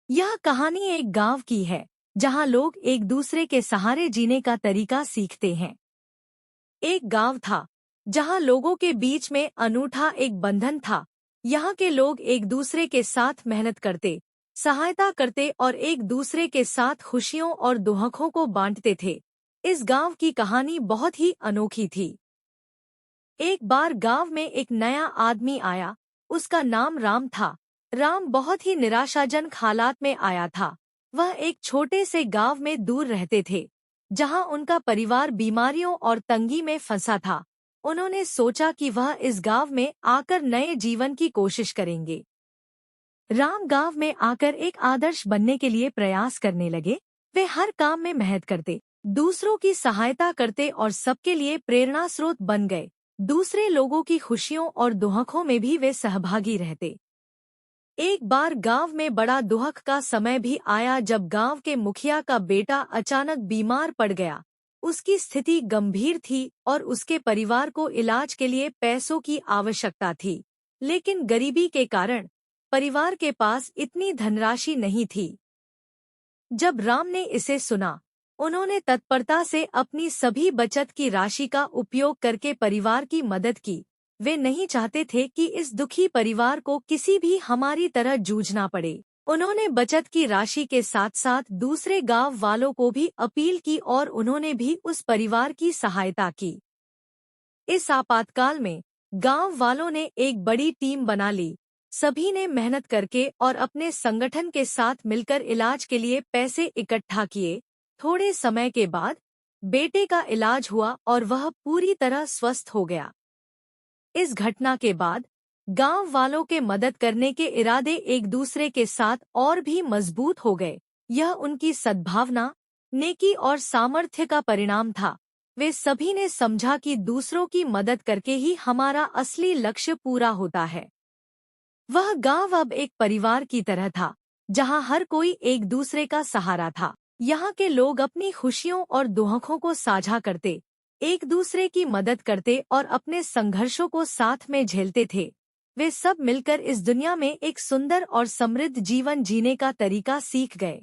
यह कहानी एक गांव की है जहां लोग एक दूसरे के सहारे जीने का तरीका सीखते हैं। एक गांव था जहां लोगों के बीच में अनूठा एक बंधन था। यहाँ के लोग एक दूसरे के साथ मेहनत करते, सहायता करते और एक दूसरे के साथ खुशियों और दुखों को बांटते थे। इस गांव की कहानी बहुत ही अनोखी थी। एक बार गांव में एक नया आदमी आया। उसका नाम राम था। राम बहुत ही निराशाजनक हालात में आया था। वह एक छोटे से गांव में दूर रहते थे, जहां उनका परिवार बीमारियों और तंगी में फंसा था। उन्होंने सोचा कि वह इस गांव में आकर नए जीवन की कोशिश करेंगे। राम गांव में आकर एक आदर्श बनने के लिए प्रयास करने लगे। वे हर काम में मेहनत करते, दूसरों की सहायता करते और सबके लिए प्रेरणा स्रोत बन गए। दूसरे लोगों की खुशियों और दुखों में भी वे सहभागी रहते। एक बार गांव में बड़ा दुख का समय भी आया जब गांव के मुखिया का बेटा अचानक बीमार पड़ गया। उसकी स्थिति गंभीर थी और उसके परिवार को इलाज के लिए पैसों की आवश्यकता थी। लेकिन गरीबी के कारण परिवार के पास इतनी धनराशि नहीं थी। जब राम ने इसे सुना, उन्होंने तत्परता से अपनी सभी बचत की राशि का उपयोग करके परिवार की मदद की। वे नहीं चाहते थे कि इस दुखी परिवार को किसी भी हमारी तरह जूझना पड़े। उन्होंने बचत की राशि के साथ साथ दूसरे गांव वालों को भी अपील की और उन्होंने भी उस परिवार की सहायता की। इस आपातकाल में गांव वालों ने एक बड़ी टीम बना ली। सभी ने मेहनत करके और अपने संगठन के साथ मिलकर इलाज के लिए पैसे इकट्ठा किए। थोड़े समय के बाद बेटे का इलाज हुआ और वह पूरी तरह स्वस्थ हो गया। इस घटना के बाद गांव वालों के मदद करने के इरादे एक दूसरे के साथ और भी मजबूत हो गए। यह उनकी सद्भावना, नेकी और सामर्थ्य का परिणाम था। वे सभी ने समझा कि दूसरों की मदद करके ही हमारा असली लक्ष्य पूरा होता है। वह गांव अब एक परिवार की तरह था, जहां हर कोई एक दूसरे का सहारा था। यहाँ के लोग अपनी खुशियों और दुखों को साझा करते, एक दूसरे की मदद करते और अपने संघर्षों को साथ में झेलते थे। वे सब मिलकर इस दुनिया में एक सुंदर और समृद्ध जीवन जीने का तरीका सीख गए।